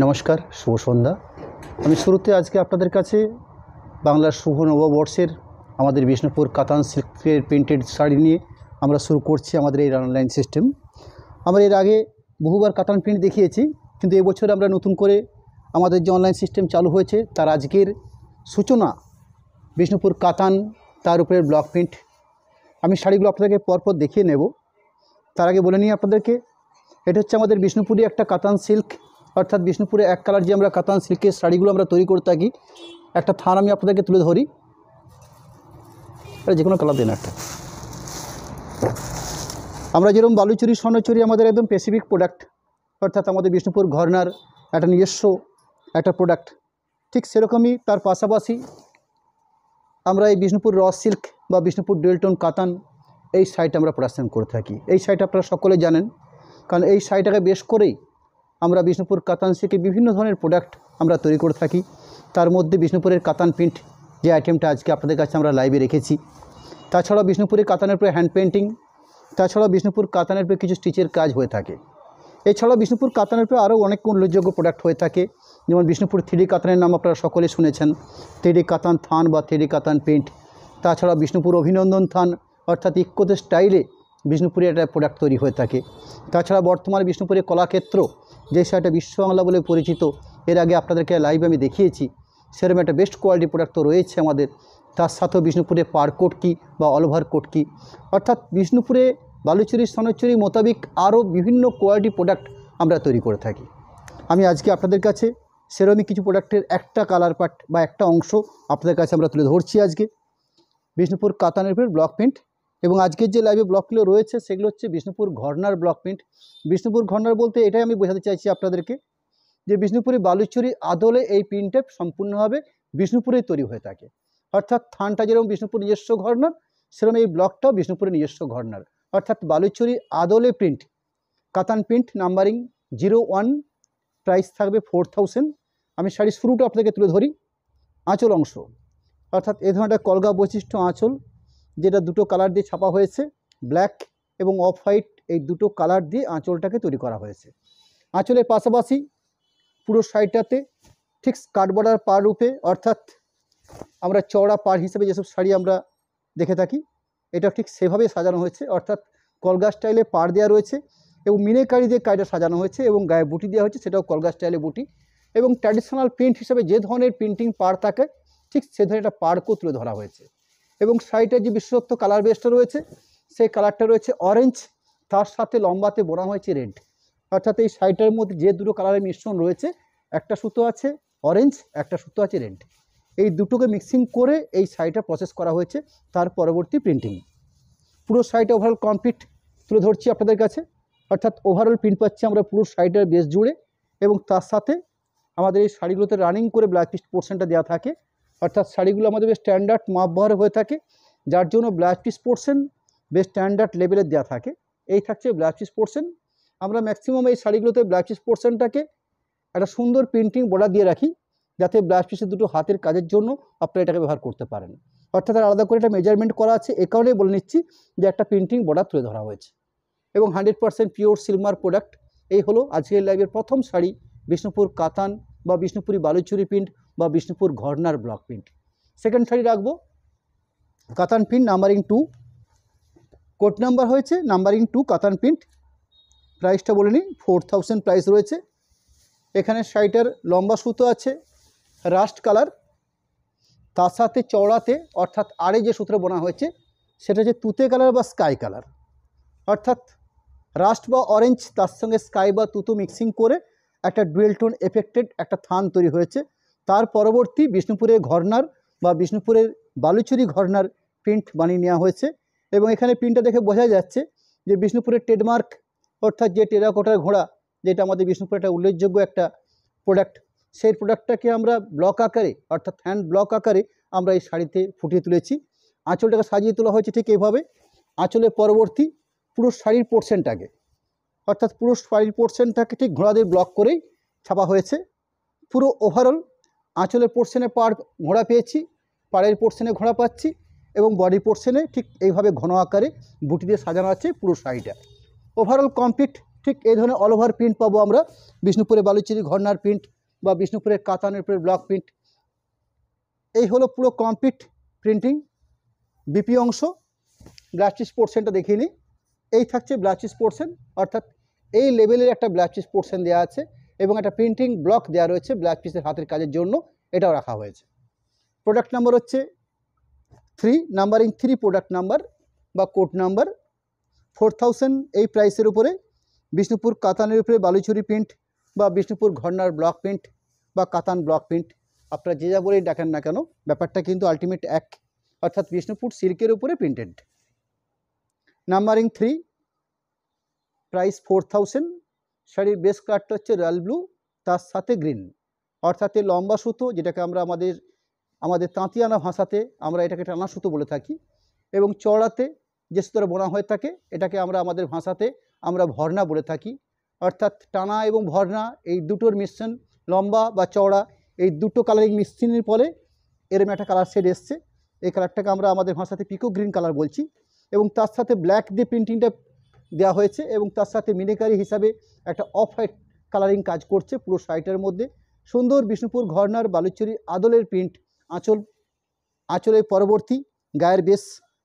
নমস্কার, শুভ সন্ধ্যা। আমি শুরুতে আজকে আপনাদের কাছে বাংলার শুভ নববর্ষের আমাদের বিষ্ণুপুর কাতান সিল্কের প্রিন্টেড শাড়ি নিয়ে আমরা শুরু করছি আমাদের এই অনলাইন সিস্টেম। আমরা এর আগে বহুবার কাতান প্রিন্ট দেখিয়েছি, কিন্তু এবছর আমরা নতুন করে আমাদের যে অনলাইন সিস্টেম চালু হয়েছে তার আজকের সূচনা বিষ্ণুপুর কাতান, তার উপরে ব্লক প্রিন্ট। আমি শাড়িগুলো আপনাদেরকে পরপর দেখিয়ে নেব। তার আগে বলে নিই আপনাদেরকে, এটা হচ্ছে আমাদের বিষ্ণুপুরি একটা কাতান সিল্ক, অর্থাৎ বিষ্ণুপুরে এক কালার যে আমরা কাতান সিল্কের শাড়িগুলো আমরা তৈরি করে থাকি। একটা থান আমি আপনাদেরকে তুলে ধরি, যে কোনো কালার দেন একটা। আমরা যেরকম বালুচুরি, স্বর্ণচুরি আমাদের একদম স্পেসিফিক প্রোডাক্ট, অর্থাৎ আমাদের বিষ্ণুপুর ঘরনার একটা নিজস্ব একটা প্রোডাক্ট, ঠিক সেরকমই তার পাশাপাশি আমরা এই বিষ্ণুপুর র সিল্ক বা বিষ্ণুপুর ডুয়েলটোন কাতান এই শাড়িটা আমরা প্রোডাকশন করে থাকি। এই শাড়িটা আপনারা সকলে জানেন, কারণ এই শাড়িটাকে বেশ করেই আমরা বিষ্ণুপুর কাতান সিল্কে বিভিন্ন ধরনের প্রোডাক্ট আমরা তৈরি করে থাকি। তার মধ্যে বিষ্ণুপুরের কাতান প্রিন্ট যে আইটেমটা আজকে আপনাদের কাছে আমরা লাইভে রেখেছি, তাছাড়াও বিষ্ণুপুরের কাতানের উপরে হ্যান্ড পেন্টিং, তাছাড়াও বিষ্ণুপুর কাতানের উপরে কিছু স্টিচের কাজ হয়ে থাকে। এছাড়াও বিষ্ণুপুর কাতানের উপরে আরও অনেক উল্লেখযোগ্য প্রোডাক্ট হয়ে থাকে, যেমন বিষ্ণুপুর 3D কাতানের নাম আপনারা সকলে শুনেছেন, 3D কাতান থান বা 3D কাতান প্রিন্ট। তাছাড়া বিষ্ণুপুর অভিনন্দন থান, অর্থাৎ ইক্কোতে স্টাইলে বিষ্ণুপুরে একটা প্রোডাক্ট তৈরি হয়ে থাকে। তাছাড়া বর্তমানে বিষ্ণুপুরের কলাক্ষেত্র, যে শাড়িটা বিশ্ববাংলা বলে পরিচিত, এর আগে আপনাদেরকে লাইভে আমি দেখিয়েছি, সেরকম একটা বেস্ট কোয়ালিটি প্রোডাক্ট তো রয়েছে আমাদের। তার সাথেও বিষ্ণুপুরে পার কোটকি বা অল ওভার কোটকি, অর্থাৎ বিষ্ণুপুরে বালুচুরি, স্বর্ণচুরি মোতাবিক আরও বিভিন্ন কোয়ালিটি প্রোডাক্ট আমরা তৈরি করে থাকি। আমি আজকে আপনাদের কাছে সেরকমই কিছু প্রোডাক্টের একটা কালার পার্ট বা একটা অংশ আপনাদের কাছে আমরা তুলে ধরছি আজকে বিষ্ণুপুর কাতানের উপর ব্লক প্রিন্ট। এবং আজকের যে লাইভে ব্লকগুলো রয়েছে সেগুলো হচ্ছে বিষ্ণুপুর ঘরনার ব্লক প্রিন্ট। বিষ্ণুপুর ঘরনার বলতে এটাই আমি বোঝাতে চাইছি আপনাদেরকে, যে বিষ্ণুপুরি বালুচুরি আদলে এই প্রিন্টটা সম্পূর্ণভাবে বিষ্ণুপুরেই তৈরি হয়ে থাকে। অর্থাৎ থানটা যেরকম বিষ্ণুপুর নিজস্ব ঘরনার, সেরকম এই ব্লকটাও বিষ্ণুপুরের নিজস্ব ঘরনার, অর্থাৎ বালুচুরি আদলে প্রিন্ট। কাতান প্রিন্ট, নাম্বারিং 01, প্রাইস থাকবে 4000। আমি শাড়ির শুরুটা আপনাদেরকে তুলে ধরি। আঁচল অংশ, অর্থাৎ এ ধরনের কলগা বৈশিষ্ট্য আঁচল, যেটা দুটো কালার দিয়ে ছাপা হয়েছে, ব্ল্যাক এবং অফ হোয়াইট, এই দুটো কালার দিয়ে আঁচলটাকে তৈরি করা হয়েছে। আঁচলের পাশাপাশি পুরো শাড়িটাতে ঠিক স্কার্ট বর্ডার পার রূপে, অর্থাৎ আমরা চওড়া পার হিসেবে যেসব শাড়ি আমরা দেখে থাকি, এটা ঠিক সেভাবে সাজানো হয়েছে, অর্থাৎ কলগা স্টাইলে পার দেওয়া রয়েছে এবং মিনেকারি দিয়ে কাজটা সাজানো হয়েছে এবং গায়ে বুটি দেওয়া হয়েছে, সেটাও কলগা স্টাইলে বুটি। এবং ট্র্যাডিশনাল প্রিন্ট হিসেবে যে ধরনের প্রিন্টিং পার থাকে, ঠিক সে ধরনের একটা পার্কও তুলে ধরা হয়েছে। এবং শাড়িটার যে বিশেষত্ব কালার বেসটা রয়েছে, সেই কালারটা রয়েছে অরেঞ্জ, তার সাথে লম্বাতে বোনা হয়েছে রেড। অর্থাৎ এই শাড়িটার মধ্যে যে দুটো কালারের মিশ্রণ রয়েছে, একটা সুতো আছে অরেঞ্জ, একটা সুতো আছে রেড, এই দুটোকে মিক্সিং করে এই শাড়িটা প্রসেস করা হয়েছে তার পরবর্তী প্রিন্টিং। পুরো শাড়িটা ওভারঅল কমপ্লিট তুলে ধরছি আপনাদের কাছে, অর্থাৎ ওভারঅল প্রিন্ট পাচ্ছি আমরা পুরো শাড়িটার বেস জুড়ে। এবং তার সাথে আমাদের এই শাড়িগুলোতে রানিং করে ব্লাউজ পিস পোর্শনটা দেওয়া থাকে, অর্থাৎ শাড়িগুলো আমাদের বেশ স্ট্যান্ডার্ড মাপ বহরে হয়ে থাকে, যার জন্য ব্লাউজ পিস পোর্শন বেশ স্ট্যান্ডার্ড লেভেলের দেওয়া থাকে। এই থাকছে ব্লাউজ পিস পোর্শন। আমরা ম্যাক্সিমাম এই শাড়িগুলোতে ব্লাউজ পিস পোর্শনটাকে একটা সুন্দর প্রিন্টিং বর্ডার দিয়ে রাখি, যাতে ব্লাউজ পিসের দুটো হাতের কাজের জন্য আপনারা এটাকে ব্যবহার করতে পারেন। অর্থাৎ আলাদা করে এটা মেজারমেন্ট করা আছে, এ কারণেই বলে নিচ্ছি যে একটা প্রিন্টিং বর্ডার তুলে ধরা হয়েছে। এবং 100% পিওর সিলভার প্রোডাক্ট। এই হলো আজকের লাইভের প্রথম শাড়ি, বিষ্ণুপুর কাতান বা বিষ্ণুপুরি বালুচুরি প্রিন্ট বা বিষ্ণুপুর ঘরনার ব্লক প্রিন্ট। সেকেন্ড শাড়ি রাখবো Katan print numbering 2, code number হয়েছে নাম্বারিং 2 কাতান প্রিন্ট। প্রাইসটা বলে নিই, 4000 প্রাইস রয়েছে। এখানে শাড়িটার লম্বা সুতো আছে রাস্ট কালার, তার সাথে চওড়াতে অর্থাৎ আড়ে যে সুতোটা বোনা হয়েছে সেটা হচ্ছে তুতে কালার বা স্কাই কালার, অর্থাৎ রাস্ট বা অরেঞ্জ তার সঙ্গে স্কাই বা তুতো মিক্সিং করে একটা ডুয়েল টোন এফেক্টেড একটা থান তৈরি হয়েছে। তার পরবর্তী বিষ্ণুপুরের ঘরনার বা বিষ্ণুপুরের বালুচুরি ঘরনার প্রিন্ট বানিয়ে নেওয়া হয়েছে। এবং এখানে প্রিন্টটা দেখে বোঝা যাচ্ছে যে বিষ্ণুপুরের ট্রেডমার্ক, অর্থাৎ যে টেরাকোটার ঘোড়া, যেটা আমাদের বিষ্ণুপুরের একটা উল্লেখযোগ্য একটা প্রোডাক্ট, সেই প্রোডাক্টটাকে আমরা ব্লক আকারে, অর্থাৎ হ্যান্ড ব্লক আকারে আমরা এই শাড়িতে ফুটিয়ে তুলেছি। আঁচলটাকে সাজিয়ে তোলা হয়েছে ঠিক এইভাবে। আঁচলের পরবর্তী পুরো শাড়ির পোর্শনটাকে, অর্থাৎ পুরো শাড়ির পোর্শনটাকে ঠিক ঘোড়া দিয়ে ব্লক করেই ছাপা হয়েছে। পুরো ওভারঅল আঁচলের পোর্শনে পাড় ঘোড়া পেয়েছি, পাড়ের পোর্শনে ঘোড়া পাচ্ছি এবং বডি পোর্শনে ঠিক এইভাবে ঘন আকারে বুটি দিয়ে সাজানো আছে পুরো শাড়িটা। ওভারঅল কমপ্লিট ঠিক এই ধরনের অল ওভার প্রিন্ট পাবো আমরা বিষ্ণুপুরে বালুচুরি ঘরনার প্রিন্ট বা বিষ্ণুপুরের কাতানের উপরে ব্লক প্রিন্ট। এই হলো পুরো কমপ্লিট প্রিন্টিং। বিপি অংশ ব্লাউজ পিস পোর্শনটা দেখিয়ে নিই। এই থাকছে ব্লাউজ পিস পোর্শন, অর্থাৎ এই লেভেলের একটা ব্লাউজ পিস পোর্শন দেওয়া আছে এবং একটা প্রিন্টিং ব্লক দেওয়া রয়েছে ব্লাউজ পিসের হাতের কাজের জন্য, এটাও রাখা হয়েছে। প্রোডাক্ট নাম্বার হচ্ছে 3, নাম্বারিং 3 প্রোডাক্ট নাম্বার বা কোড নাম্বার 4000। এই প্রাইসের উপরে বিষ্ণুপুর কাতানের উপরে বালুচুরি প্রিন্ট বা বিষ্ণুপুর ঘরনার ব্লক প্রিন্ট বা কাতান ব্লক প্রিন্ট, আপনারা যে যা বলেই দেখেন না কেন, ব্যাপারটা কিন্তু আলটিমেট এক, অর্থাৎ বিষ্ণুপুর সিল্কের উপরে প্রিন্টেড। Numbering 3, price 4000। শাড়ির বেস কালারটা হচ্ছে রয়্যাল ব্লু, তার সাথে গ্রিন, অর্থাৎ এই লম্বা সুতো, যেটাকে আমরা আমাদের তাঁতিয়ানা ভাষাতে আমরা এটাকে টানা সুতো বলে থাকি, এবং চওড়াতে যে সুতোটা বোনা হয়ে থাকে এটাকে আমরা আমাদের ভাষাতে আমরা ভরনা বলে থাকি। অর্থাৎ টানা এবং ভরনা এই দুটোর মিশ্রণ, লম্বা বা চওড়া এই দুটো কালারিং মিশ্রণের পরে এরম একটা কালার শেড এসছে। এই কালারটাকে আমরা আমাদের ভাষাতে পিকো গ্রিন কালার বলছি, এবং তার সাথে ব্ল্যাক দিয়ে প্রিন্টিংটা দেওয়া হয়েছে, এবং তার সাথে মিনিকারি হিসাবে একটা অফ হোয়াইট কালারিং কাজ করছে পুরো শাড়িটার মধ্যে। সুন্দর বিষ্ণুপুর ঘরনার বালুচুরি আদলের প্রিন্ট, আঁচলের পরবর্তী গায়ের বেস,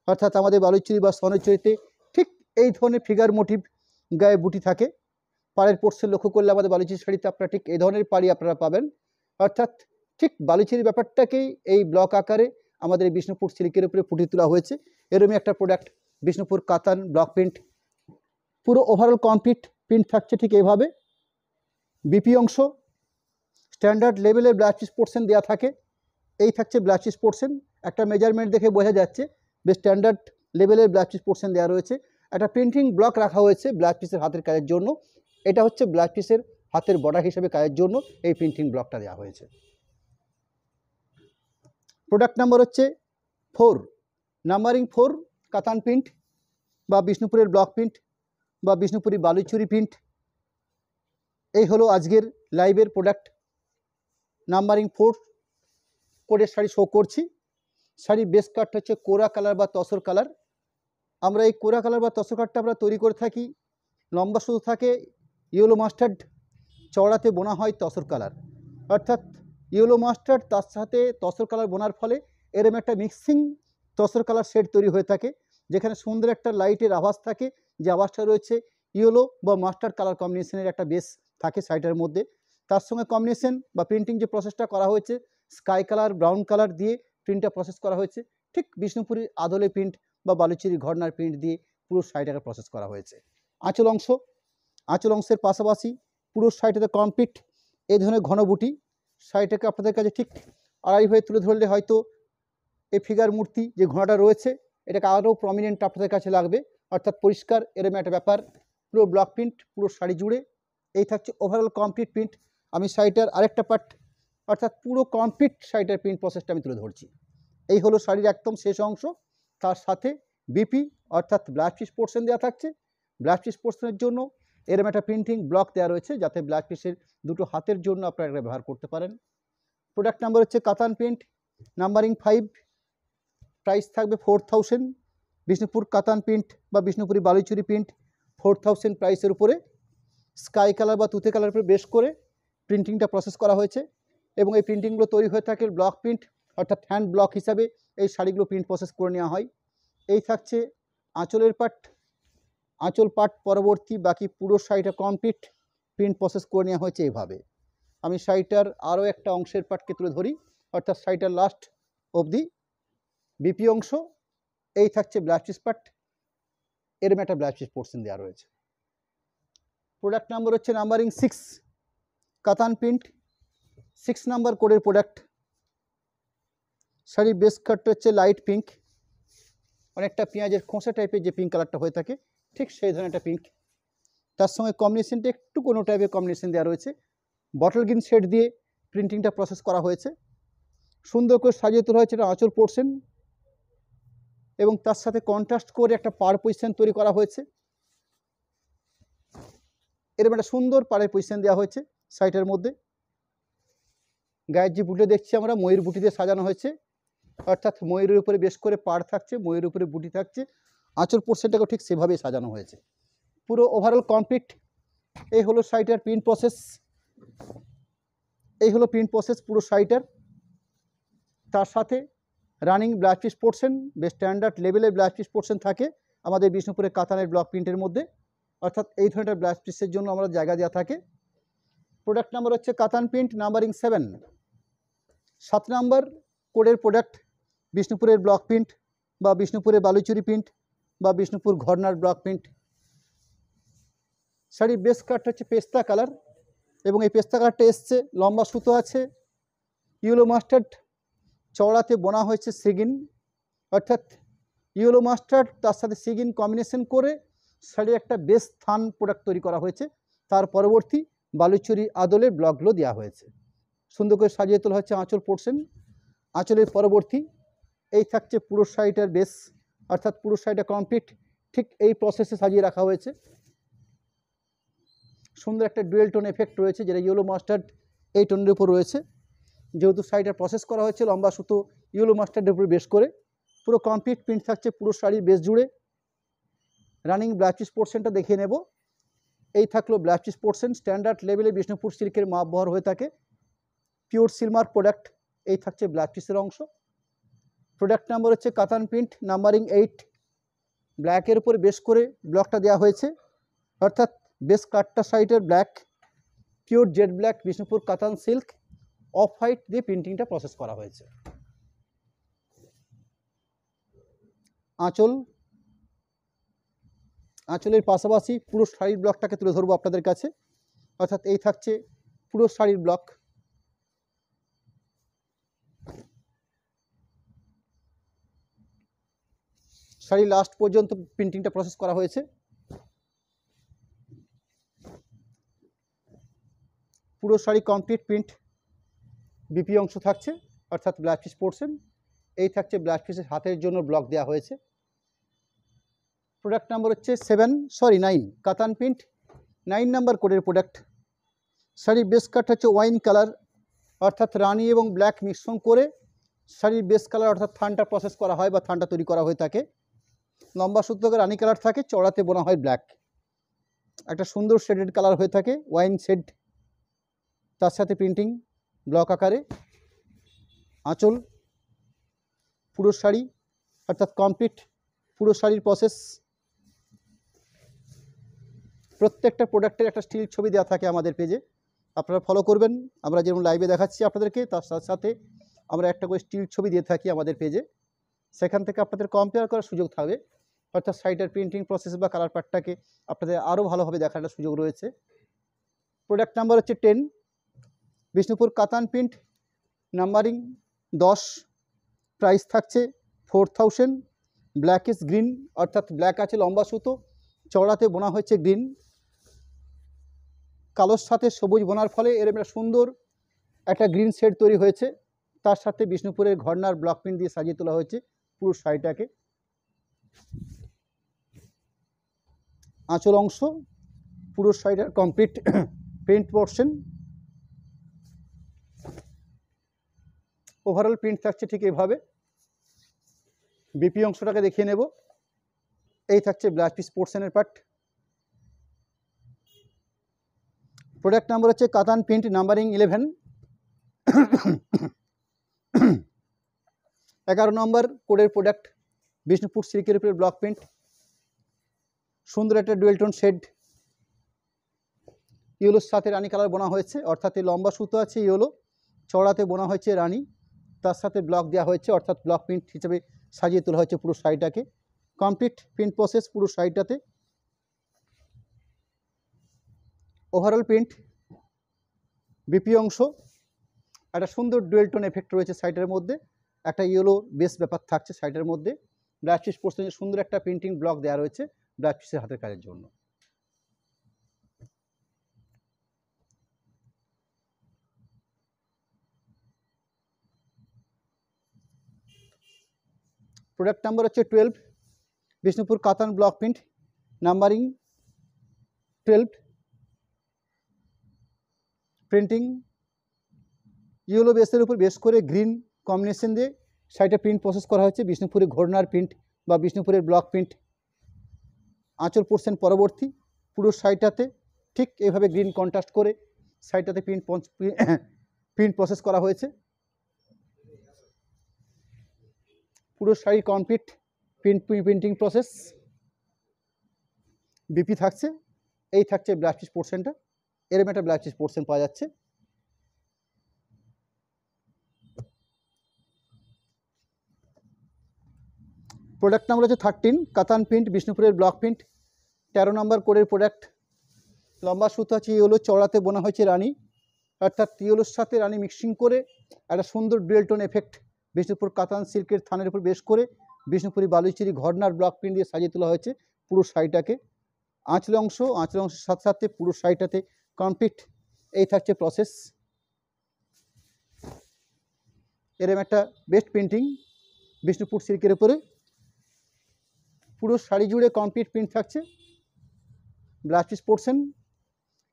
অর্থাৎ আমাদের বালুচুরি বা স্বর্ণচুরিতে ঠিক এই ধরনের ফিগার মোটিভ গায়ে বুটি থাকে। পাড়ের পোর্শন লক্ষ্য করলে আমাদের বালুচুরি শাড়িতে আপনারা ঠিক এই ধরনের পাড়ি আপনারা পাবেন, অর্থাৎ ঠিক বালুচুরি ব্যাপারটাকেই এই ব্লক আকারে আমাদের বিষ্ণুপুর সিল্কের উপরে ফুটিয়ে তোলা হয়েছে। এরকমই একটা প্রোডাক্ট বিষ্ণুপুর কাতান ব্লক প্রিন্ট। পুরো ওভারঅল কমপ্লিট প্রিন্ট থাকছে ঠিক এইভাবে। বিপি অংশ স্ট্যান্ডার্ড লেভেলের ব্লাউজ পিস পোর্শন দেওয়া থাকে। এই থাকছে ব্লাউজ পিস পোর্শন, একটা মেজারমেন্ট দেখে বোঝা যাচ্ছে বেশ স্ট্যান্ডার্ড লেভেলের ব্লাউজ পিস পোর্শন দেওয়া রয়েছে। একটা প্রিন্টিং ব্লক রাখা হয়েছে ব্লাউজ পিসের হাতের কাজের জন্য, এটা হচ্ছে ব্লাউজ পিসের হাতের বর্ডার হিসেবে কাজের জন্য এই প্রিন্টিং ব্লকটা দেওয়া হয়েছে। প্রোডাক্ট নাম্বার হচ্ছে 4, নাম্বারিং 4 কাতান প্রিন্ট বা বিষ্ণুপুরের ব্লক প্রিন্ট বা বিষ্ণুপুরি বালুচুরি প্রিন্ট। এই হলো আজকের লাইভের প্রোডাক্ট। নাম্বারিং 4 কোডের শাড়ি শো করছি। শাড়ির বেস কাটটা হচ্ছে কোরা কালার বা তসর কালার। আমরা এই কোরা কালার বা তসর কাটটা আমরা তৈরি করে থাকি, লম্বা সুতো থাকে ইয়েলো মাস্টার্ড, চওড়াতে বোনা হয় তসর কালার, অর্থাৎ ইয়েলো মাস্টার্ড তার সাথে তসর কালার বোনার ফলে এরম একটা মিক্সিং তসর কালার শেড তৈরি হয়ে থাকে, যেখানে সুন্দর একটা লাইটের আভাস থাকে, যে আভাসটা রয়েছে ইয়েলো বা মাস্টার্ড কালার কম্বিনেশনের একটা বেস থাকে শাড়িটার মধ্যে। তার সঙ্গে কম্বিনেশন বা প্রিন্টিং যে প্রসেসটা করা হয়েছে স্কাই কালার ব্রাউন কালার দিয়ে প্রিন্টটা প্রসেস করা হয়েছে, ঠিক বিষ্ণুপুরি আদলে প্রিন্ট বা বালুচুরি ঘরনার প্রিন্ট দিয়ে পুরো শাড়িটাকে প্রসেস করা হয়েছে। আঁচল অংশের পাশাপাশি পুরো শাড়িটাতে কমপ্লিট এই ধরনের ঘন বুটি। শাড়িটাকে আপনাদের কাছে ঠিক আড়াইভাবে তুলে ধরলে হয়তো এই ফিগার মূর্তি যে ঘোড়াটা রয়েছে এটাকে আরও প্রমিনেন্ট আপনাদের কাছে লাগবে, অর্থাৎ পরিষ্কার এরকম একটা ব্যাপার। পুরো ব্লক প্রিন্ট পুরো শাড়ি জুড়ে এই থাকছে ওভারঅল কমপ্লিট প্রিন্ট। আমি শাড়িটার আরেকটা পার্ট, অর্থাৎ পুরো কমপ্লিট শাড়িটার প্রিন্ট প্রসেসটা আমি তুলে ধরছি। এই হলো শাড়ির একদম শেষ অংশ, তার সাথে বিপি অর্থাৎ ব্লাউজ পিস পোর্শন দেওয়া থাকছে। ব্লাউজ পিস পোর্শনের জন্য এরকম একটা প্রিন্টিং ব্লক দেওয়া রয়েছে, যাতে ব্লাউজ পিসের দুটো হাতের জন্য আপনারা এটা ব্যবহার করতে পারেন। প্রোডাক্ট নাম্বার হচ্ছে কাতান প্রিন্ট, নাম্বারিং 5, প্রাইস থাকবে 4000। বিষ্ণুপুর কাতান প্রিন্ট বা বিষ্ণুপুরি বালুচুরি প্রিন্ট 4000 প্রাইসের উপরে স্কাই কালার বা তুতে কালার উপরে বেশ করে প্রিন্টিংটা প্রসেস করা হয়েছে, এবং এই প্রিন্টিংগুলো তৈরি হয়ে থাকে ব্লক প্রিন্ট অর্থাৎ হ্যান্ড ব্লক হিসাবে এই শাড়িগুলো প্রিন্ট প্রসেস করে নেওয়া হয়। এই থাকছে আঁচলের পার্ট, আঁচল পার্ট পরবর্তী বাকি পুরো শাড়িটা কমপ্লিট প্রিন্ট প্রসেস করে নেওয়া হয়েছে এইভাবে। আমি শাড়িটার আরও একটা অংশের পার্টকে তুলে ধরি, অর্থাৎ শাড়িটার লাস্ট অবধি বিপি অংশ। এই থাকছে ব্লাউজ পিস পার্ট, এরম একটা ব্লাউজ পিস পোর্শন দেওয়া রয়েছে। প্রোডাক্ট নাম্বার হচ্ছে নাম্বারিং 6 কাতান প্রিন্ট, 6 নাম্বার কোডের প্রোডাক্ট। শাড়ির বেস কাটটা হচ্ছে লাইট পিঙ্ক, অনেকটা পেঁয়াজের খোসা টাইপের যে পিঙ্ক কালারটা হয়ে থাকে ঠিক সেই ধরনের একটা পিঙ্ক। তার সঙ্গে কম্বিনেশনটা একটু কোনো টাইপের কম্বিনেশন দেওয়া রয়েছে, বটল গ্রিন শেড দিয়ে প্রিন্টিংটা প্রসেস করা হয়েছে। সুন্দর করে সাজিয়ে তোলা হয়েছে এটা আঁচল পোর্শন, এবং তার সাথে কন্ট্রাস্ট করে একটা পাড় পজিশন তৈরি করা হয়েছে। এরকম একটা সুন্দর পাড়ের পজিশন দেওয়া হয়েছে শাড়িটার মধ্যে। গায়ের যে বুটি দেখছি আমরা ময়ূর বুটি দিয়ে সাজানো হয়েছে, অর্থাৎ ময়ূরের উপরে বেশ করে পাড় থাকছে, ময়ূরের উপরে বুটি থাকছে, আঁচল পোর্শনটাকেও ঠিক সেভাবেই সাজানো হয়েছে। পুরো ওভারঅল কমপ্লিট এই হলো শাড়িটার প্রিন্ট প্রসেস, এই হলো প্রিন্ট প্রসেস পুরো শাড়িটার। তার সাথে রানিং ব্লাউজ পিস পোর্শন, বেশ স্ট্যান্ডার্ড লেভেলের ব্লাউজ পিস পোর্শন থাকে আমাদের বিষ্ণুপুরের কাতানের ব্লক প্রিন্টের মধ্যে, অর্থাৎ এই ধরনের ব্লাউজ পিসের জন্য আমরা জায়গা দেওয়া থাকে। প্রোডাক্ট নাম্বার হচ্ছে কাতান প্রিন্ট নাম্বারিং 7, 7 নাম্বার কোডের প্রোডাক্ট বিষ্ণুপুরের ব্লক প্রিন্ট বা বিষ্ণুপুরের বালুচুরি প্রিন্ট বা বিষ্ণুপুর ঘরনার ব্লক প্রিন্ট। শাড়ির বেস কালারটা হচ্ছে পেস্তা কালার, এবং এই পেস্তা কালারটা এসছে, লম্বা সুতো আছে, ইয়েলো মাস্টার্ড, চওড়াতে বোনা হয়েছে সিগিন, অর্থাৎ ইয়েলো মাস্টার্ড তার সাথে সিগিন কম্বিনেশন করে শাড়ির একটা বেস থান প্রোডাক্ট তৈরি করা হয়েছে। তার পরবর্তী বালুচুরি আদলের ব্লকগুলো দেওয়া হয়েছে, সুন্দর করে সাজিয়ে তোলা হচ্ছে আঁচল পোর্শন। আঁচলের পরবর্তী এই থাকছে পুরো শাড়িটার বেস, অর্থাৎ পুরো শাড়িটা কমপ্লিট ঠিক এই প্রসেসে সাজিয়ে রাখা হয়েছে। সুন্দর একটা ডুয়েল টোন এফেক্ট রয়েছে, যেটা ইয়েলো মাস্টার্ড এই টোনের উপর রয়েছে। যেহেতু শাড়িটা প্রসেস করা হয়েছে লম্বা সুতো ইয়েলো মাস্টার্ডের উপর বেশ করে, পুরো কমপ্লিট প্রিন্ট থাকছে পুরো শাড়ির বেস জুড়ে। রানিং ব্লাউজ পিস পোর্শনটা দেখিয়ে নেব। এই থাকলো ব্লাউজ পিস পোর্শন, স্ট্যান্ডার্ড লেভেলে বিষ্ণুপুর সিল্কের মাপ বহর হয়ে থাকে, পিওর সিলমার্ক প্রোডাক্ট। এই থাকছে ব্লাউজ পিসের অংশ। প্রোডাক্ট নাম্বার হচ্ছে কাতান প্রিন্ট নাম্বারিং 8, ব্ল্যাকের উপরে বেশ করে ব্লকটা দেওয়া হয়েছে, অর্থাৎ বেস কাটটা শাড়িটার black, pure jet black Bishnupur কাতান সিল্ক, অফ হোয়াইট দিয়ে প্রিন্টিংটা প্রসেস করা হয়েছে। আঁচল, আঁচলের পাশাপাশি পুরো শাড়ির ব্লকটাকে তুলে ধরবো আপনাদের কাছে, অর্থাৎ এই থাকছে পুরো শাড়ির ব্লক। শাড়ি লাস্ট পর্যন্ত প্রিন্টিংটা প্রসেস করা হয়েছে। পুরো শাড়ি কমপ্লিট প্রিন্ট, বিপি অংশ থাকছে, অর্থাৎ ব্লাউজ পিস পোর্শন। এই থাকছে ব্লাউজ পিসের হাতের জন্য ব্লক দেওয়া হয়েছে। প্রোডাক্ট নাম্বার হচ্ছে 9, কাতান প্রিন্ট 9 নাম্বার কোডের প্রোডাক্ট। শাড়ির বেস কাট হচ্ছে ওয়াইন কালার, অর্থাৎ রানি এবং ব্ল্যাক মিশ্রণ করে শাড়ির বেস কালার অর্থাৎ থানটা প্রসেস করা হয় বা থানটা তৈরি করা হয়ে থাকে। লম্বা সুতো রানি কালার থাকে, চড়াতে বোনা হয় ব্ল্যাক, একটা সুন্দর শেডেড কালার হয়ে থাকে ওয়াইন শেড, তার সাথে প্রিন্টিং ব্লক আকারে। আঁচল, পুরো শাড়ি অর্থাৎ কমপ্লিট পুরো শাড়ির প্রসেস। প্রত্যেকটা প্রোডাক্টের একটা স্টিল ছবি দেওয়া থাকে আমাদের পেজে, আপনারা ফলো করবেন। আমরা যেমন লাইভে দেখাচ্ছি আপনাদেরকে, তার সাথে সাথে আমরা একটা করে স্টিল ছবি দিয়ে থাকি আমাদের পেজে, সেখান থেকে আপনাদের কম্পেয়ার করার সুযোগ থাকবে, অর্থাৎ শাড়িটার প্রিন্টিং প্রসেস বা কালার পার্টটাকে আপনাদের আরও ভালোভাবে দেখার একটা সুযোগ রয়েছে। প্রোডাক্ট নাম্বার হচ্ছে 10, বিষ্ণুপুর কাতান প্রিন্ট নাম্বারিং 10, প্রাইস থাকছে 4000। ব্ল্যাক ইস গ্রিন, অর্থাৎ ব্ল্যাক আছে লম্বা সুতো, চওড়াতে বোনা হয়েছে গ্রিন, কালোর সাথে সবুজ বোনার ফলে এরকম একটা সুন্দর একটা গ্রিন শেড তৈরি হয়েছে। তার সাথে বিষ্ণুপুরের ঘরনার ব্লক প্রিন্ট দিয়ে সাজিয়ে তোলা হয়েছে পুরো শাড়িটাকে। আঁচল অংশ, পুরো শাড়িটার complete print portion. Overall print থাকছে ঠিক এইভাবে। বিপি অংশটাকে দেখিয়ে নেব। এই থাকছে ব্লাউজ পিস পোর্শনের পার্ট। প্রোডাক্ট নাম্বার হচ্ছে কাতান প্রিন্ট নাম্বারিং 11, 11 নম্বর কোডের প্রোডাক্ট বিষ্ণুপুর সিল্কের উপরে ব্লক প্রিন্ট। সুন্দর একটা ডুয়েল টোন শেড, ইয়েলোর সাথে রানি কালার বোনা হয়েছে, অর্থাৎ এই লম্বা সুতো আছে ইয়েলো, চড়াতে বোনা হয়েছে রানি, তার সাথে ব্লক দেওয়া হয়েছে, অর্থাৎ ব্লক প্রিন্ট হিসেবে সাজিয়ে তোলা হয়েছে পুরো শাড়িটাকে। কমপ্লিট প্রিন্ট প্রসেস পুরো শাড়িটাতে। ওভারঅল প্রিন্ট, বিপি অংশ, একটা সুন্দর ডুয়েল টোন এফেক্ট রয়েছে শাড়িটার মধ্যে, একটা ইয়েলো বেস ব্যাপার থাকছে শাড়িটার মধ্যে। ব্লাউজ পিস পোর্শনে সুন্দর একটা প্রিন্টিং ব্লক দেওয়া রয়েছে ব্লাউজ পিসের হাতের কাজের জন্য। প্রোডাক্ট নাম্বার হচ্ছে 12, বিষ্ণুপুর কাতান block print numbering 12, printing yellow বেসের উপর বেস করে গ্রিন কম্বিনেশন দিয়ে শাড়িটা প্রিন্ট প্রসেস করা হয়েছে বিষ্ণুপুরের ঘরনার প্রিন্ট বা বিষ্ণুপুরের ব্লক প্রিন্ট। আঁচল পোর্শন পরবর্তী পুরো শাড়িটাতে ঠিক এইভাবে গ্রিন কন্ট্রাস্ট করে সাইডটাতে প্রিন্ট প্রসেস করা হয়েছে। পুরো sari complete printing process. BP থাকছে, এই থাকছে ব্লাউজ পিস পোর্শনটা, এরকম একটা ব্লাউজ পিস পোর্শন পাওয়া যাচ্ছে। প্রোডাক্ট নাম্বার হচ্ছে 13, কাতান প্রিন্ট, বিষ্ণুপুরের ব্লক প্রিন্ট, 13 নম্বর কোডের প্রোডাক্ট। লম্বা সুতো আছে ইয়েলো, চওড়াতে বোনা হয়েছে রানী, অর্থাৎ ইয়েলোর সাথে রানী মিক্সিং করে একটা সুন্দর ডুয়েল টোন এফেক্ট বিষ্ণুপুর কাতান সিল্কের থানের উপর বেশ করে বিষ্ণুপুরি বালুচুরি ঘটনার ব্লক প্রিন্ট দিয়ে সাজিয়ে তোলা হয়েছে পুরো শাড়িটাকে। আঁচল অংশের সাথে সাথে পুরো শাড়িটাতে কমপ্লিট এই থাকছে প্রসেস। এরম একটা বেস্ট প্রিন্টিং বিষ্ণুপুর সিল্কের উপরে পুরো শাড়ি জুড়ে কমপ্লিট প্রিন্ট থাকছে। ব্লাউজ পিস পোর্শন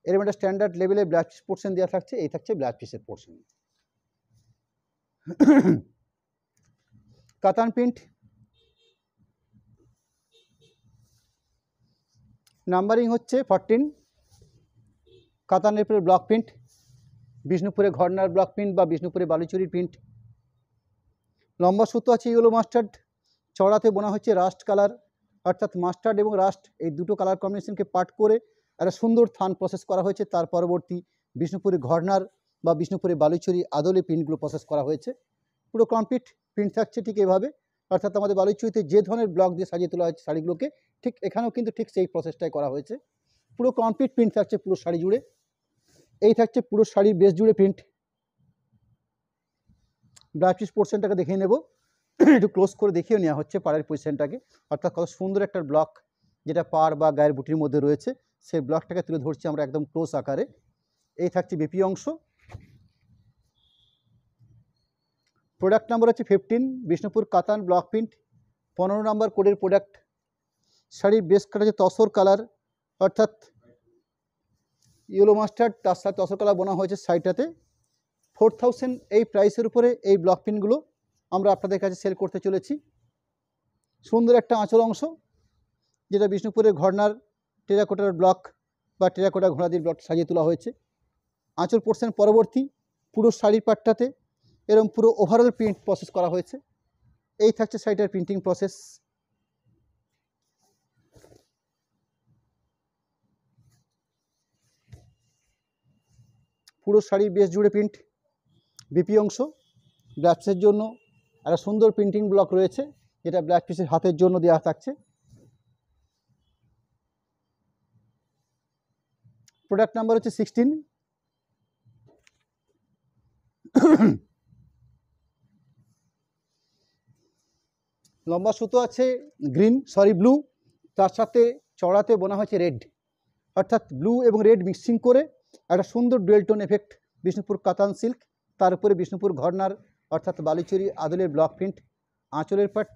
এরকম একটা স্ট্যান্ডার্ড লেভেলে ব্লাউজ পিস পোর্শন দেওয়া থাকছে, এই থাকছে ব্লাউজ পিসের পোর্শন। কাতান প্রিন্ট, নাম্বারিং হচ্ছে 14, কাতানের উপরে ব্লক প্রিন্ট, বিষ্ণুপুরে ঘটনার ব্লক প্রিন্ট বা বিষ্ণুপুরে বালুচুরির প্রিন্ট। লম্বা সুতো আছে ইয়েলো মাস্টার্ড, চড়াতে বোনা হচ্ছে রাস্ট কালার, অর্থাৎ মাস্টার্ড এবং রাস্ট এই দুটো কালার কম্বিনেশনকে পার্ট করে একটা সুন্দর থান প্রসেস করা হয়েছে। তার পরবর্তী বিষ্ণুপুরি ঘটনার বা বিষ্ণুপুরি বালুচুরি আদলে প্রিন্টগুলো প্রসেস করা হয়েছে। পুরো কমপ্লিট প্রিন্ট থাকছে ঠিক এইভাবে, অর্থাৎ আমাদের বালুচুরিতে যে ধরনের ব্লক দিয়ে সাজিয়ে তোলা হয়েছে শাড়িগুলোকে, ঠিক এখানেও কিন্তু ঠিক সেই প্রসেসটাই করা হয়েছে। পুরো কমপ্লিট প্রিন্ট থাকছে পুরো শাড়ি জুড়ে, এই থাকছে পুরো শাড়ির বেস জুড়ে প্রিন্ট। ব্লাউজ পিস পোর্শনটাকে দেখিয়ে নেব, একটু ক্লোজ করে দেখিয়ে নেওয়া হচ্ছে পাড়ের পজিশনটাকে, অর্থাৎ কত সুন্দর একটা ব্লক যেটা পাড় বা গায়ের বুটির মধ্যে রয়েছে সেই ব্লকটাকে তুলে ধরছি আমরা একদম ক্লোজ আকারে। এই থাকছে বিপি অংশ। প্রোডাক্ট নাম্বার হচ্ছে 15, বিষ্ণুপুর কাতান ব্লক প্রিন্ট, 15 নম্বর কোডের প্রোডাক্ট। শাড়ির বেস কালার হচ্ছে তসর কালার, অর্থাৎ ইয়েলো মাস্টার্ড, তার সাথে তসর কালার বোনা হয়েছে সাইডটাতে। 4000 এই প্রাইসের উপরে এই ব্লক প্রিন্টগুলো আমরা আপনাদের কাছে সেল করতে চলেছি। সুন্দর একটা আঁচল অংশ যেটা বিষ্ণুপুরের ঘটনার টেরাকোটার ব্লক বা টেরাকোটা ঘোড়াদির ব্লক সাজিয়ে তোলা হয়েছে। আঁচল পোর্শন পরবর্তী পুরো শাড়ির পাটটাতে এরকম পুরো ওভারঅল প্রিন্ট প্রসেস করা হয়েছে। এই থাকছে শাড়িটার প্রিন্টিং প্রসেস। পুরো শাড়ির বেস জুড়ে প্রিন্ট। বিপি অংশ ব্লাউজ পিসের জন্য একটা সুন্দর প্রিন্টিং ব্লক রয়েছে যেটা ব্লাউজ পিসের হাতের জন্য দেওয়া থাকছে। প্রোডাক্ট নাম্বার হচ্ছে 16। লম্বা সুতো আছে ব্লু, তার সাথে চড়াতে বোনা হয়েছে রেড, অর্থাৎ ব্লু এবং রেড মিক্সিং করে একটা সুন্দর ডুয়েল টোন এফেক্ট বিষ্ণুপুর কাতান সিল্ক, তার উপরে বিষ্ণুপুর ঘটনার অর্থাৎ বালুচুরি আদলের ব্লক প্রিন্ট। আঁচলের পাট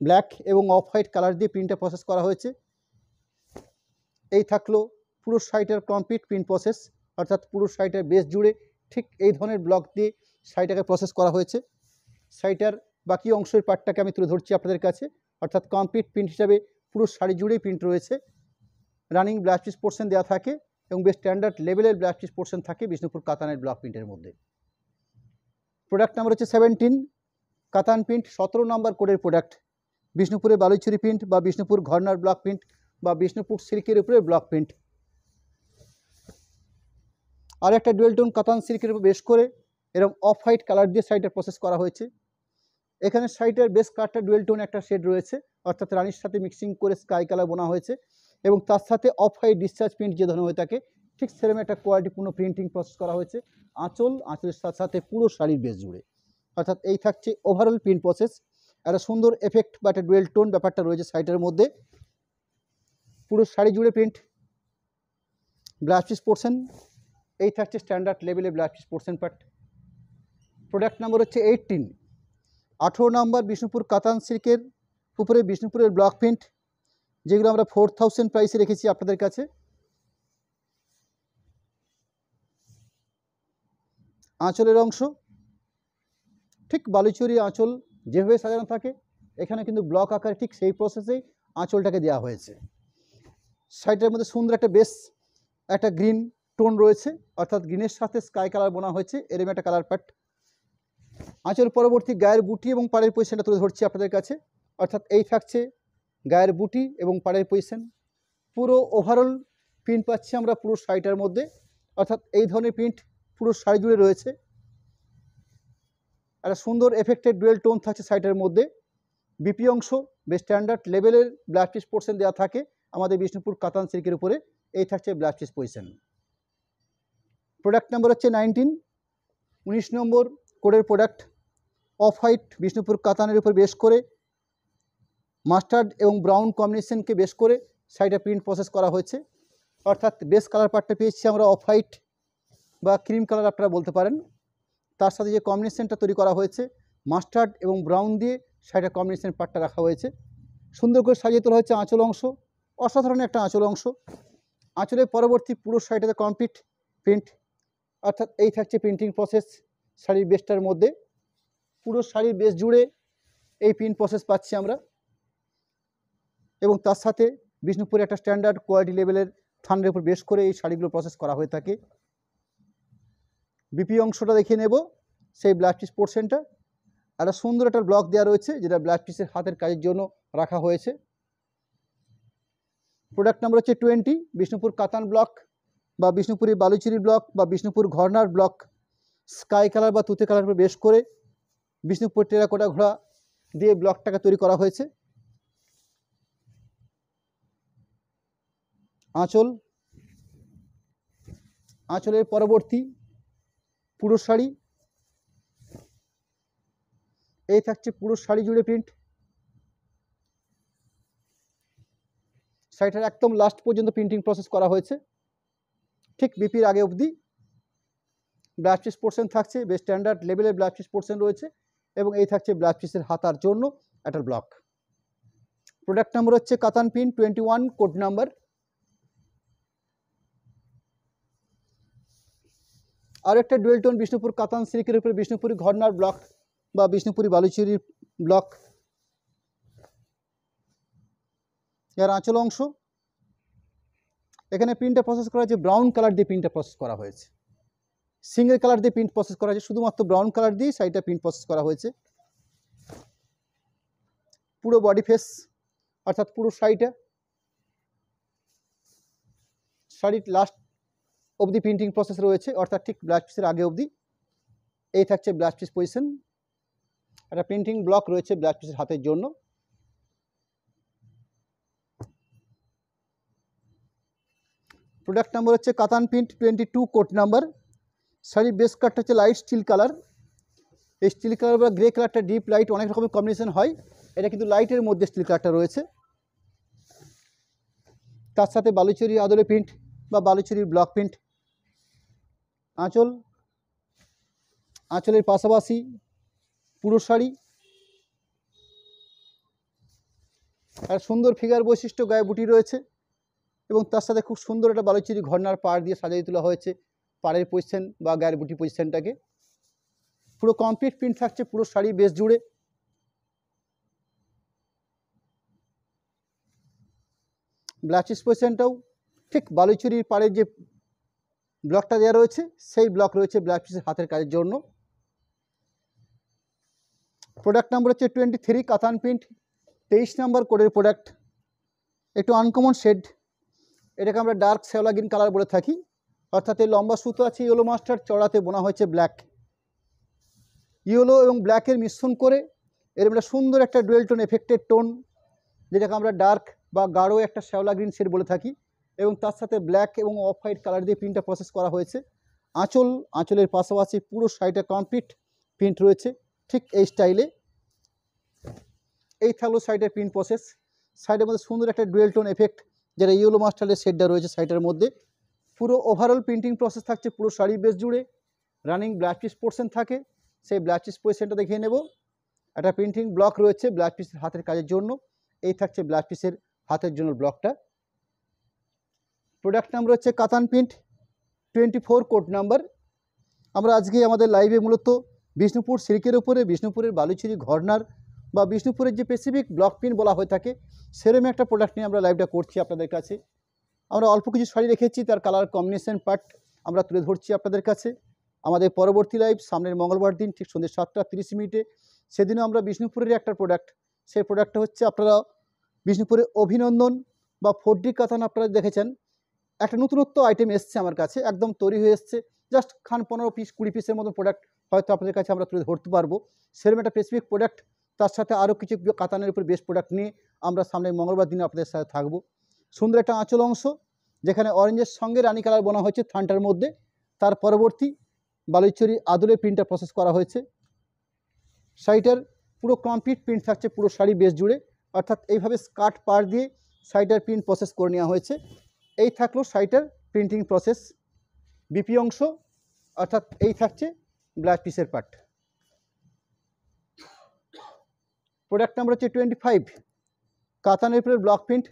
ব্ল্যাক এবং অফ হোয়াইট কালার দিয়ে প্রিন্টটা প্রসেস করা হয়েছে। এই থাকলো পুরো শাড়িটার কমপ্লিট প্রিন্ট প্রসেস, অর্থাৎ পুরো শাড়িটার বেস জুড়ে ঠিক এই ধরনের ব্লক দিয়ে শাড়িটাকে প্রসেস করা হয়েছে। শাড়িটার বাকি অংশের পার্টটাকে আমি তুলে ধরছি আপনাদের কাছে, অর্থাৎ কমপ্লিট প্রিন্ট হিসাবে পুরো শাড়ি জুড়েই প্রিন্ট রয়েছে। রানিং ব্লাউজ পিস পোর্শন দেওয়া থাকে এবং বেশ স্ট্যান্ডার্ড লেভেলের ব্লাউজ পিস পোর্শন থাকে বিষ্ণুপুর কাতানের ব্লক প্রিন্টের মধ্যে। প্রোডাক্ট নাম্বার হচ্ছে 17, কাতান প্রিন্ট, 17 নম্বর কোডের প্রোডাক্ট। বিষ্ণুপুরের বালুচুরি প্রিন্ট বা বিষ্ণুপুর ঘরনার ব্লক প্রিন্ট বা বিষ্ণুপুর সিল্কের উপরে ব্লক প্রিন্ট। আর একটা ডুয়েল টোন কাতান সিল্কের উপর বেশ করে এরকম অফ হোয়াইট কালার দিয়ে শাড়িটা প্রসেস করা হয়েছে। এখানে শাড়িটার বেশ কালারটা ডুয়েল টোন একটা শেড রয়েছে, অর্থাৎ রানির সাথে মিক্সিং করে স্কাই কালার বোনা হয়েছে এবং তার সাথে অফ হোয়াইট ডিসচার্জ প্রিন্ট যে ধরনের হয়ে থাকে ঠিক সেরকম একটা কোয়ালিটিপূর্ণ প্রিন্টিং প্রসেস করা হয়েছে আঁচলের সাথে সাথে পুরো শাড়ির বেস জুড়ে, অর্থাৎ এই থাকছে ওভারঅল প্রিন্ট প্রসেস। একটা সুন্দর এফেক্ট বা একটা ডুয়েল টোন ব্যাপারটা রয়েছে শাড়িটার মধ্যে। পুরো শাড়ি জুড়ে প্রিন্ট। ব্লাউজ পিস পোর্শন এই থাকছে স্ট্যান্ডার্ড লেভেলে blouse piece portion part. Product number হচ্ছে 18, 18 নম্বর বিষ্ণুপুর কাতান সিল্কের উপরে বিষ্ণুপুরের ব্লক প্রিন্ট, যেগুলো আমরা 4000 প্রাইসে রেখেছি আপনাদের কাছে। আঁচলের অংশ ঠিক বালুচুরি আঁচল যেভাবে সাজানো থাকে এখানে কিন্তু ব্লক আকারে ঠিক সেই প্রসেসেই আঁচলটাকে দেওয়া হয়েছে। শাড়িটার মধ্যে সুন্দর একটা বেস একটা গ্রিন টোন রয়েছে, অর্থাৎ গ্রিনের সাথে স্কাই কালার বোনা হয়েছে, এরকম একটা কালার প্যাট। আঁচল পরবর্তী গায়ের বুটি এবং পাড়ের পজিশনটা তুলে ধরছি আপনাদের কাছে, অর্থাৎ এই থাকছে গায়ের বুটি এবং পাড়ের পজিশন। পুরো ওভারঅল প্রিন্ট পাচ্ছি আমরা পুরো শাড়িটার মধ্যে, অর্থাৎ এই ধরনের প্রিন্ট পুরো শাড়ি জুড়ে রয়েছে। একটা সুন্দর এফেক্টেড ডুয়েল টোন থাকছে শাড়িটার মধ্যে। বিপি অংশ বেশ স্ট্যান্ডার্ড লেভেলের ব্লাউজ পিস পোর্শন দেওয়া থাকে আমাদের বিষ্ণুপুর কাতান সিল্কের উপরে। এই থাকছে blouse piece position. Product number হচ্ছে 19, 19 নম্বর কোডের প্রোডাক্ট। অফ হোয়াইট বিষ্ণুপুর কাতানের উপর বেশ করে মাস্টার্ড এবং ব্রাউন কম্বিনেশনকে বেশ করে শাড়িটা প্রিন্ট প্রসেস করা হয়েছে, অর্থাৎ বেস কালার পার্টটা পেয়েছি আমরা অফ হোয়াইট বা ক্রিম কালার আপনারা বলতে পারেন। তার সাথে যে কম্বিনেশনটা তৈরি করা হয়েছে মাস্টার্ড এবং ব্রাউন দিয়ে শাড়িটা কম্বিনেশন পার্টটা রাখা হয়েছে। সুন্দর করে সাজিয়ে তোলা হয়েছে আঁচল অংশ, অসাধারণ একটা আঁচল অংশ। আঁচলের পরবর্তী পুরো শাড়িটাতে কমপ্লিট প্রিন্ট, অর্থাৎ এই থাকছে প্রিন্টিং প্রসেস শাড়ির বেসটার মধ্যে। পুরো শাড়ির বেস জুড়ে এই প্রিন্ট প্রসেস পাচ্ছি আমরা, এবং তার সাথে বিষ্ণুপুরে একটা স্ট্যান্ডার্ড কোয়ালিটি লেভেলের থানের উপর বেশ করে এই শাড়িগুলো প্রসেস করা হয়ে থাকে। বিপি অংশটা দেখে নেব, সেই ব্লাউজ পিস পোর্শনটা একটা সুন্দর একটা ব্লক দেওয়া রয়েছে, যেটা ব্লাউজ পিসের হাতের কাজের জন্য রাখা হয়েছে। প্রোডাক্ট নাম্বার হচ্ছে 20, বিষ্ণুপুর কাতান ব্লক বা বিষ্ণুপুরি বালুচুরি ব্লক বা বিষ্ণুপুর ঘরনার ব্লক। স্কাই কালার বা তুতে কালার উপর বেশ করে বিষ্ণুপুর টেরাকোটা ঘোড়া দিয়ে ব্লকটাকে তৈরি করা হয়েছে। আঁচল, আঁচলের পরবর্তী পুরো শাড়ি, এই থাকছে পুরো শাড়ি জুড়ে প্রিন্ট। শাড়িটার একদম লাস্ট পর্যন্ত প্রিন্টিং প্রসেস করা হয়েছে, ঠিক বিপির আগে অবধি। ব্লাউজ পিস পোর্শন থাকছে বেশ স্ট্যান্ডার্ড লেভেলের ব্লাউজ পিস পোর্শন রয়েছে, এবং এই থাকছে ব্লাউজ পিসের হাতার জন্য একটা ব্লক। প্রোডাক্ট নাম্বার হচ্ছে কাতান প্রিন্ট 21, কোড নাম্বার। আর একটা ডুয়েল টোন বিষ্ণুপুর কাতান সিল্কের উপরে বিষ্ণুপুরি ঘরনার ব্লক বা বিষ্ণুপুরি বালুচুরির ব্লক। এর আঁচল অংশ, এখানে প্রিন্টটা প্রসেস করা হয়েছে ব্রাউন কালার দিয়ে, প্রিন্টটা প্রসেস করা হয়েছে। সিঙ্গেল কালার দিয়ে প্রিন্ট প্রসেস করা হয়েছে, শুধুমাত্র ব্রাউন কালার দিয়ে শাড়িটা প্রিন্ট প্রসেস করা হয়েছে। পুরো বডি ফেস, অর্থাৎ পুরো শাড়িটা, শাড়ির লাস্ট অবধি প্রিন্টিং প্রসেস রয়েছে, অর্থাৎ ঠিক ব্লাউজ পিসের আগে অবধি। এই থাকছে ব্লাউজ পিস পজিশন, একটা প্রিন্টিং ব্লক রয়েছে ব্লাউজ পিসের হাতের জন্য। প্রোডাক্ট নাম্বার হচ্ছে কাতান প্রিন্ট 22, কোড নাম্বার। শাড়ির বেস কালারটা হচ্ছে লাইট স্টিল কালার। এই স্টিল কালার বা গ্রে কালারটা ডিপ লাইট অনেক রকমের কম্বিনেশন হয়, এটা কিন্তু লাইটের মধ্যে স্টিল কালারটা রয়েছে। তার সাথে বালুচুরি আদলে প্রিন্ট বা বালুচুরির ব্লক প্রিন্ট। আঁচল, আঁচলের পাশাপাশি পুরো শাড়ি, আর সুন্দর ফিগার বৈশিষ্ট্য, গায়ে বুটি রয়েছে, এবং তার সাথে খুব সুন্দর একটা বালুচুরি ঘরনার পাড় দিয়ে সাজিয়ে তোলা হয়েছে পাড়ের পজিশন বা গায়ের বুটি পজিশনটাকে। পুরো কমপ্লিট প্রিন্ট থাকছে পুরো শাড়ি বেস জুড়ে। ব্লাউজ পিস পজিশনটাও ঠিক বালুচুরির পাড়ের যে ব্লকটা দেওয়া রয়েছে সেই ব্লক রয়েছে ব্লাউজ পিসের হাতের কাজের জন্য। প্রোডাক্ট নাম্বার হচ্ছে 23, কাতান প্রিন্ট 23 নম্বর কোডের প্রোডাক্ট। একটু আনকমন শেড, এটাকে আমরা ডার্ক শ্যাওলা গ্রিন কালার বলে থাকি, অর্থাৎ এই লম্বা সুতো আছে ইয়েলো মাস্টার, চড়াতে বোনা হয়েছে ব্ল্যাক। ইয়েলো এবং ব্ল্যাকের মিশ্রণ করে এর একটা সুন্দর একটা ডুয়েল টোন এফেক্টেড টোন, যেটাকে আমরা ডার্ক বা গাঢ় একটা শ্যাওলা গ্রিন শেড বলে থাকি, এবং তার সাথে ব্ল্যাক এবং অফ হোয়াইট কালার দিয়ে প্রিন্টটা প্রসেস করা হয়েছে। আঁচল, আঁচলের পাশাপাশি পুরো শাড়িটা কমপ্লিট প্রিন্ট রয়েছে ঠিক এই স্টাইলে। এই থাকলো শাড়িটার প্রিন্ট প্রসেস। শাড়িটার মধ্যে সুন্দর একটা ডুয়েল টোন এফেক্ট, যেটা ইয়েলো মাস্টারের শেডটা রয়েছে শাড়িটার মধ্যে। পুরো ওভারঅল প্রিন্টিং প্রসেস থাকছে পুরো শাড়ি বেস জুড়ে। রানিং ব্লাউজ পিস পোর্শন থাকে, সেই ব্লাউজ পিস পোর্শনটা দেখিয়ে নেব। একটা প্রিন্টিং ব্লক রয়েছে ব্লাউজ পিসের হাতের কাজের জন্য, এই থাকছে ব্লাউজ পিসের হাতের জন্য ব্লকটা। প্রোডাক্ট নাম্বার হচ্ছে কাতান প্রিন্ট 24, কোড নাম্বার। আমরা আজকে আমাদের লাইভে মূলত বিষ্ণুপুর সিল্কের উপরে বিষ্ণুপুরের বালুচুরি ঘরনার বা বিষ্ণুপুরের যে স্পেসিফিক ব্লক প্রিন্ট বলা হয়ে থাকে সেরকম একটা প্রোডাক্ট নিয়ে আমরা লাইভটা করছি আপনাদের কাছে। আমরা অল্প কিছু শাড়ি রেখেছি, তার কালার কম্বিনেশন পার্ট আমরা তুলে ধরছি আপনাদের কাছে। আমাদের পরবর্তী লাইভ সামনের মঙ্গলবার দিন ঠিক সন্ধ্যে 7:30 সেদিনও আমরা বিষ্ণুপুরের একটা প্রোডাক্ট, সেই প্রোডাক্টটা হচ্ছে আপনারা বিষ্ণুপুরের অভিনন্দন বা 4D কাতান আপনারা দেখেছেন। একটা নতুনত্ব আইটেম এসছে আমার কাছে, একদম তৈরি হয়ে এসছে, জাস্ট 15 পিস 20 পিসের মতো প্রোডাক্ট হয়তো আপনাদের কাছে আমরা তুলে ধরতে পারবো। সেরকম একটা স্পেসিফিক প্রোডাক্ট, তার সাথে আরও কিছু কাতানের উপর বেস্ট প্রোডাক্ট নিয়ে আমরা সামনের মঙ্গলবার দিনে আপনাদের সাথে থাকবো। সুন্দর একটা আঁচল অংশ, যেখানে অরেঞ্জের সঙ্গে রানি কালার বোনা হয়েছে থানটার মধ্যে। তার পরবর্তী বালুচরি আদলে প্রিন্টটা প্রসেস করা হয়েছে। শাড়িটার পুরো কমপ্লিট প্রিন্ট থাকছে পুরো শাড়ি বেস জুড়ে, অর্থাৎ এইভাবে স্কার্ট পার দিয়ে শাড়িটার প্রিন্ট প্রসেস করে নেওয়া হয়েছে। এই থাকলো শাড়িটার প্রিন্টিং প্রসেস। বিপি অংশ, অর্থাৎ এই থাকছে ব্লাউজ পিসের পার্ট। প্রোডাক্ট নাম্বার হচ্ছে 25, কাতানের উপরে ব্লক প্রিন্ট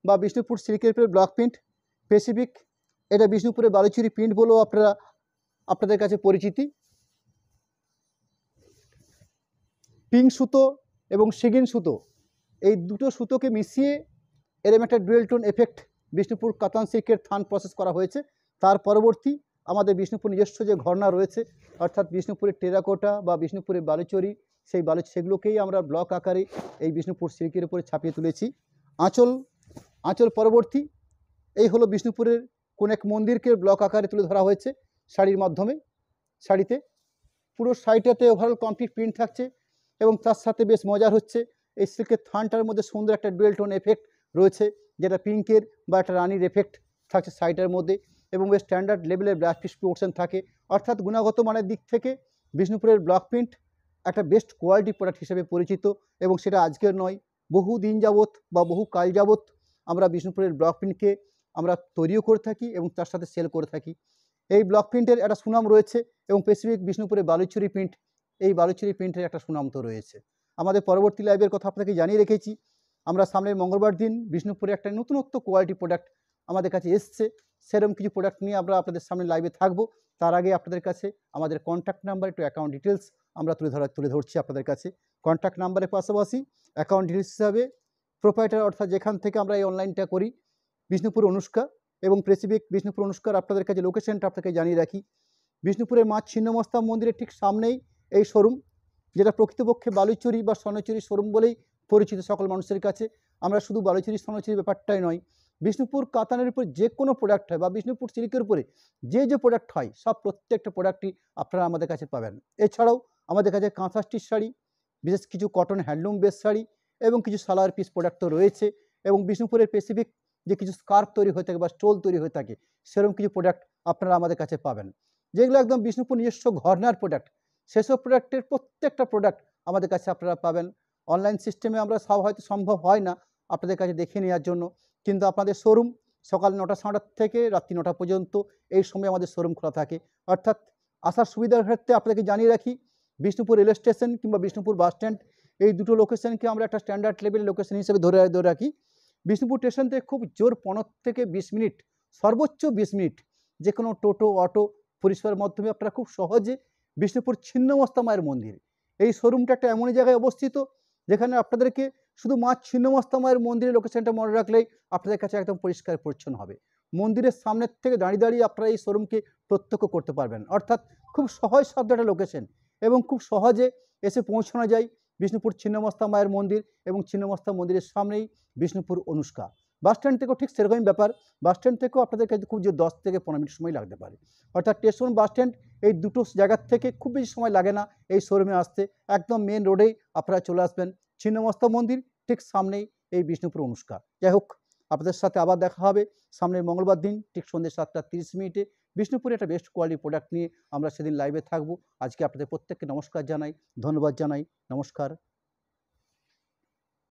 বা বিষ্ণুপুর সিল্কের উপরে ব্লক প্রিন্ট স্পেসিফিক। এটা বিষ্ণুপুরের বালুচুরি প্রিন্ট বলেও আপনাদের কাছে পরিচিতি। পিঙ্ক সুতো এবং সিগিন সুতো, এই দুটো সুতোকে মিশিয়ে এরম একটা ডুয়েল টোন এফেক্ট বিষ্ণুপুর কাতান সিল্কের থান প্রসেস করা হয়েছে। তার পরবর্তী আমাদের বিষ্ণুপুর নিজস্ব যে ঘরনা রয়েছে, অর্থাৎ বিষ্ণুপুরের টেরাকোটা বা বিষ্ণুপুরের বালুচরি, সেই সেগুলোকেই আমরা ব্লক আকারে এই বিষ্ণুপুর সিল্কের উপরে ছাপিয়ে তুলেছি। আঁচল পরবর্তী এই হলো বিষ্ণুপুরের কোন এক মন্দিরকে ব্লক আকারে তুলে ধরা হয়েছে শাড়ির মাধ্যমে। শাড়িতে পুরো শাড়িটাতে ওভারঅল কমপ্লিট প্রিন্ট থাকছে এবং তার সাথে বেশ মজার হচ্ছে এই সিল্কের থানটার মধ্যে সুন্দর একটা ডুয়েল টোন এফেক্ট রয়েছে, যেটা পিঙ্কের বা একটা রানির এফেক্ট থাকছে শাড়িটার মধ্যে, এবং বেশ স্ট্যান্ডার্ড লেভেলের ব্লাউজ পিস পোর্শন থাকে। অর্থাৎ গুণগত মানের দিক থেকে বিষ্ণুপুরের ব্লক প্রিন্ট একটা বেস্ট কোয়ালিটি প্রোডাক্ট হিসেবে পরিচিত, এবং সেটা আজকের নয়, বহু দিন যাবৎ বা বহু কাল যাবৎ আমরা বিষ্ণুপুরের ব্লক প্রিন্টকে আমরা তৈরিও করে থাকি এবং তার সাথে সেল করে থাকি। এই ব্লক প্রিন্টের একটা সুনাম রয়েছে, এবং স্পেসিফিক বিষ্ণুপুরের বালুচরি প্রিন্ট, এই বালুচরি প্রিন্টের একটা সুনাম তো রয়েছে। আমাদের পরবর্তী লাইভের কথা আপনাকে জানিয়ে রেখেছি, আমরা সামনের মঙ্গলবার দিন বিষ্ণুপুরে একটা নতুনত্ব কোয়ালিটি প্রোডাক্ট আমাদের কাছে এসছে, সেরকম কিছু প্রোডাক্ট নিয়ে আমরা আপনাদের সামনে লাইভে থাকবো। তার আগে আপনাদের কাছে আমাদের কন্ট্যাক্ট নাম্বার, একটু অ্যাকাউন্ট ডিটেলস আমরা তুলে ধরছি আপনাদের কাছে। কন্ট্যাক্ট নাম্বারের পাশাপাশি অ্যাকাউন্ট ডিটেলস হিসাবে প্রোপাইটার, অর্থাৎ যেখান থেকে আমরা এই অনলাইনটা করি, বিষ্ণুপুর অনুষ্কা, এবং স্পেসিফিক বিষ্ণুপুর অনুষ্কার আপনাদের কাছে লোকেশনটা আপনাকে জানিয়ে রাখি। বিষ্ণুপুরের মা ছিন্নমস্তা মন্দিরের ঠিক সামনেই এই শোরুম, যেটা প্রকৃতপক্ষে বালুচরি বা স্বর্ণচুরি শোরুম বলেই পরিচিত সকল মানুষের কাছে। আমরা শুধু বালুচরি স্বর্ণচুরি ব্যাপারটাই নয়, বিষ্ণুপুর কাতানের উপর যে কোনো প্রোডাক্ট হয় বা বিষ্ণুপুর সিল্কের উপরে যে প্রোডাক্ট হয়, সব প্রত্যেকটা প্রোডাক্টই আপনারা আমাদের কাছে পাবেন। এছাড়াও আমাদের কাছে কাঁথা স্টিচ শাড়ি, বিশেষ কিছু কটন হ্যান্ডলুম বেস শাড়ি এবং কিছু সালোয়ার পিস প্রোডাক্ট তো রয়েছে, এবং বিষ্ণুপুরের স্পেসিফিক যে কিছু স্কার্ফ তৈরি হয়ে থাকে বা স্টোল তৈরি হয়ে থাকে, সেরকম কিছু প্রোডাক্ট আপনারা আমাদের কাছে পাবেন, যেগুলো একদম বিষ্ণুপুর নিজস্ব ঘরনার প্রোডাক্ট। সেসব প্রোডাক্টের প্রত্যেকটা প্রোডাক্ট আমাদের কাছে আপনারা পাবেন। অনলাইন সিস্টেমে আমরা সব হয়তো সম্ভব হয় না আপনাদের কাছে দেখে নেওয়ার জন্য, কিন্তু আপনাদের শোরুম সকাল 9টা 9:30 থেকে রাত্রি 9টা পর্যন্ত এই সময় আমাদের শোরুম খোলা থাকে। অর্থাৎ আসার সুবিধার ক্ষেত্রে আপনাদেরকে জানিয়ে রাখি, বিষ্ণুপুর রেল স্টেশন কিংবা বিষ্ণুপুর বাস স্ট্যান্ড, এই দুটো লোকেশনকে আমরা একটা স্ট্যান্ডার্ড লেভেলের লোকেশন হিসেবে ধরে রাখি। বিষ্ণুপুর স্টেশন থেকে খুব জোর 15 থেকে 20 মিনিট, সর্বোচ্চ 20 মিনিট যে কোনো টোটো অটো পরিষেবার মাধ্যমে আপনারা খুব সহজে বিষ্ণুপুর ছিন্নমস্তা মায়ের মন্দির, এই শোরুমটা একটা এমনই জায়গায় অবস্থিত যেখানে আপনাদেরকে শুধু মা ছিন্নমস্তা মায়ের মন্দিরের লোকেশনটা মনে রাখলেই আপনাদের কাছে একদম পরিষ্কার পরিচ্ছন্ন হবে। মন্দিরের সামনের থেকে দাঁড়িয়ে দাঁড়িয়ে আপনারা এই শোরুমকে প্রত্যক্ষ করতে পারবেন। অর্থাৎ খুব সহজ সাধ্য একটা লোকেশন, এবং খুব সহজে এসে পৌঁছানো যায় বিষ্ণুপুর ছিন্নমস্তা মায়ের মন্দির, এবং ছিন্নমস্তা মন্দিরের সামনেই বিষ্ণুপুর অনুষ্কা। বাস স্ট্যান্ড থেকেও ঠিক সেরকমই ব্যাপার, বাস স্ট্যান্ড থেকেও আপনাদের কাছে খুব যে 10 থেকে 15 মিনিট সময় লাগতে পারে। অর্থাৎ স্টেশন বাস স্ট্যান্ড এই দুটো জায়গার থেকে খুব বেশি সময় লাগে না এই শোরুমে আসতে, একদম মেন রোডেই আপনারা চলে আসবেন। ছিন্নমস্তা মন্দির ঠিক সামনেই এই বিষ্ণুপুর অনুষ্কা। যাই হোক, আপনাদের সাথে আবার দেখা হবে সামনের মঙ্গলবার দিন ঠিক সন্ধ্যে 7:30 বিষ্ণুপুরে একটা বেস্ট কোয়ালিটি প্রোডাক্ট নিয়ে আমরা সেদিন লাইভে থাকবো। আজকে আপনাদের প্রত্যেককে নমস্কার জানাই, ধন্যবাদ জানাই, নমস্কার।